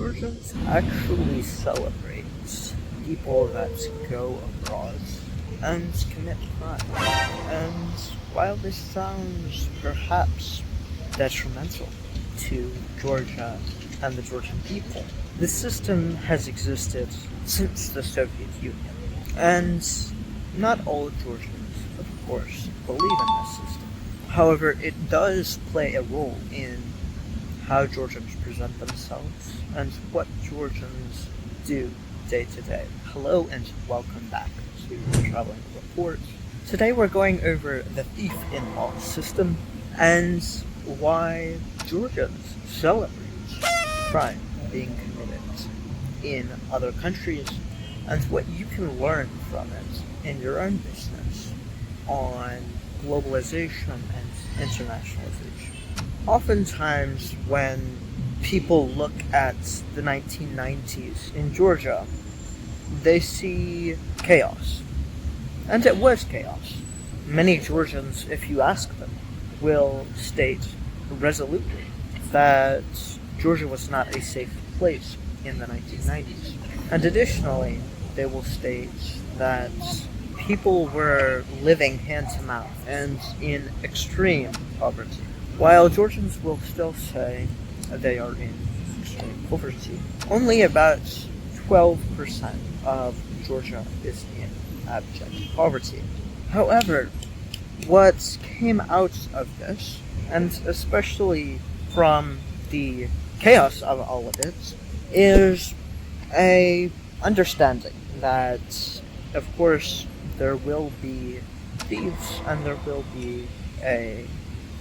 Georgians actually celebrate people that go abroad and commit crime. And while this sounds perhaps detrimental to Georgia and the Georgian people, this system has existed since the Soviet Union. And not all Georgians, of course, believe in this system. However, it does play a role in how Georgians present themselves and what Georgians do day to day. Hello and welcome back to the Traveling Report. Today we're going over the thief-in-law system and why Georgians celebrate crime being committed in other countries and what you can learn from it in your own business on globalization and internationalization. Oftentimes when people look at the 1990s in Georgia, they see chaos. And it was chaos. Many Georgians, if you ask them, will state resolutely that Georgia was not a safe place in the 1990s. And additionally, they will state that people were living hand to mouth and in extreme poverty, while Georgians will still say they are in extreme poverty. Only about 12% of Georgia is in abject poverty. However, what came out of this, and especially from the chaos of all of it, is a understanding that, of course, there will be thieves and there will be a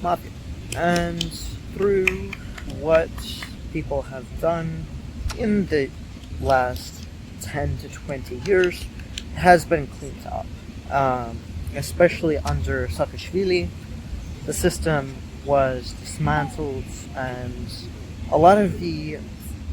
mafia. And through what people have done in the last 10 to 20 years has been cleaned up. Especially under Saakashvili, the system was dismantled and a lot of the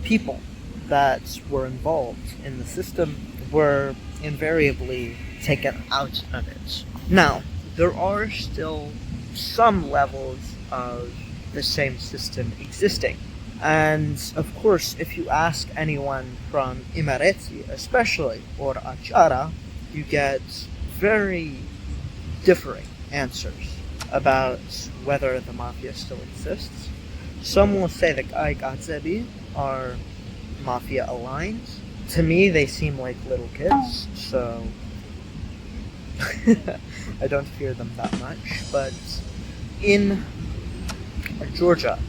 people that were involved in the system were invariably taken out of it. Now, there are still some levels of the same system existing. And of course, if you ask anyone from Imereti especially, or Achara, you get very differing answers about whether the mafia still exists. Some will say the Gazebi are mafia aligned. To me, they seem like little kids, so I don't fear them that much. But in Georgia,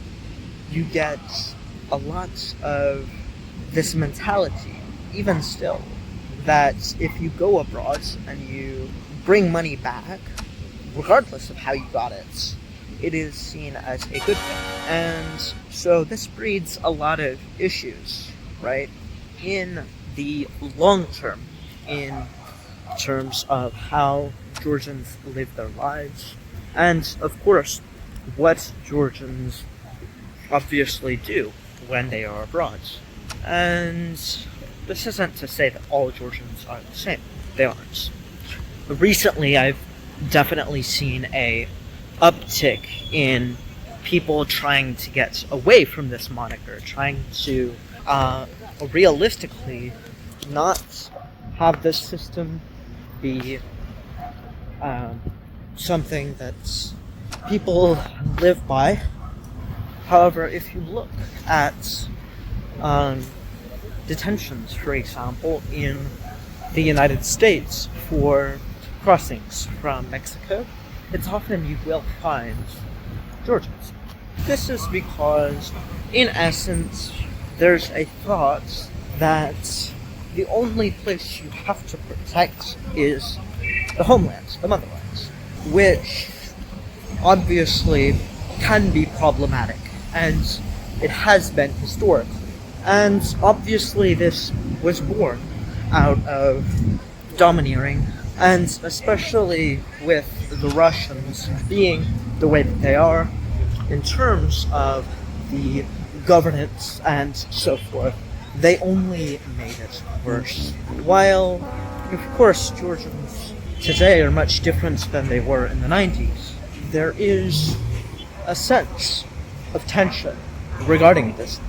you get a lot of this mentality, even still, that if you go abroad and you bring money back, regardless of how you got it, it is seen as a good thing. And so this breeds a lot of issues, right? In the long term, in terms of how Georgians live their lives, and of course, what Georgians obviously do when they are abroad. And this isn't to say that all Georgians are the same. They aren't. Recently, I've definitely seen a uptick in people trying to get away from this moniker, trying to realistically not have this system be something that people live by. However, if you look at detentions, for example, in the United States for crossings from Mexico, it's often you will find Georgians. This is because, in essence, there's a thought that the only place you have to protect is the homeland, the motherland, which obviously can be problematic, and it has been historically. And obviously this was born out of domineering, and especially with the Russians being the way that they are in terms of the governance and so forth, they only made it worse. While, of course, Georgians today are much different than they were in the 90s, there is a sense of tension regarding this.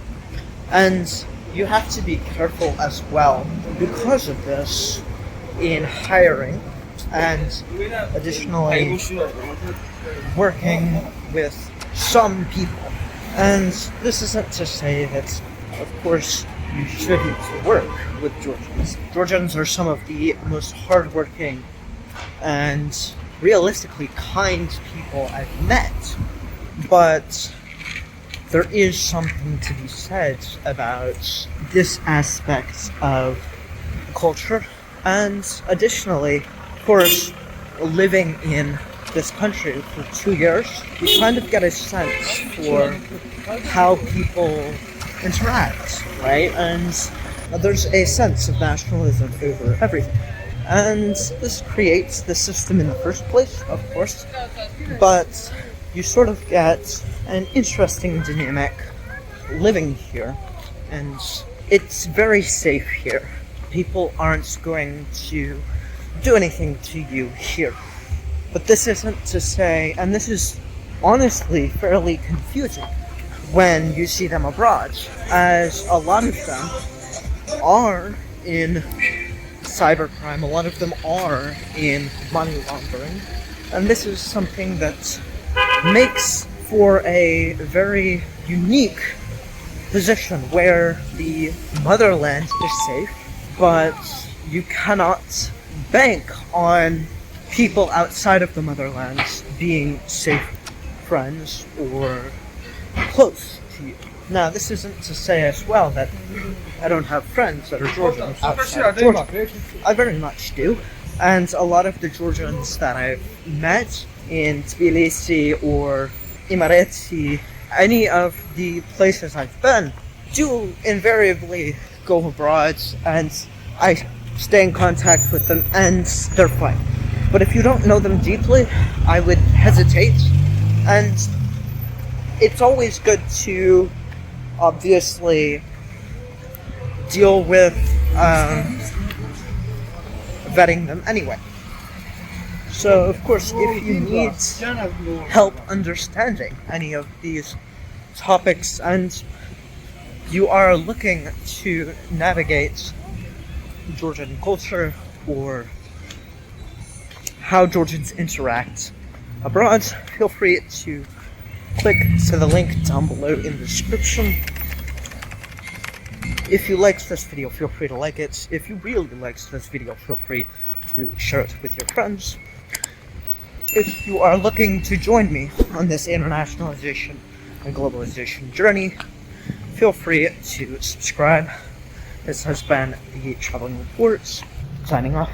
And you have to be careful as well because of this in hiring and additionally working with some people. And this isn't to say that, of course, you shouldn't work with Georgians. Georgians are some of the most hardworking and realistically kind people I've met. But there is something to be said about this aspect of culture. And additionally, of course, living in this country for 2 years, you kind of get a sense for how people interact, right? And there's a sense of nationalism over everything. And this creates the system in the first place, of course, but you sort of get an interesting dynamic living here, and it's very safe here. People aren't going to do anything to you here. But this isn't to say, and this is honestly fairly confusing when you see them abroad, as a lot of them are in cybercrime, a lot of them are in money laundering, and this is something that makes for a very unique position where the motherland is safe, but you cannot bank on people outside of the motherland being safe friends or close to you. Now, this isn't to say as well that I don't have friends that are Georgian outside of Georgia. I very much do. And a lot of the Georgians that I've met in Tbilisi or Imareti, any of the places I've been, do invariably go abroad, and I stay in contact with them, and they're fine. But if you don't know them deeply, I would hesitate. And it's always good to obviously deal with vetting them anyway. So, of course, if you need help understanding any of these topics and you are looking to navigate Georgian culture or how Georgians interact abroad, feel free to click to the link down below in the description. If you liked this video, feel free to like it. If you really liked this video, feel free to share it with your friends. If you are looking to join me on this internationalization and globalization journey, feel free to subscribe. This has been the Traveling Reports, signing off.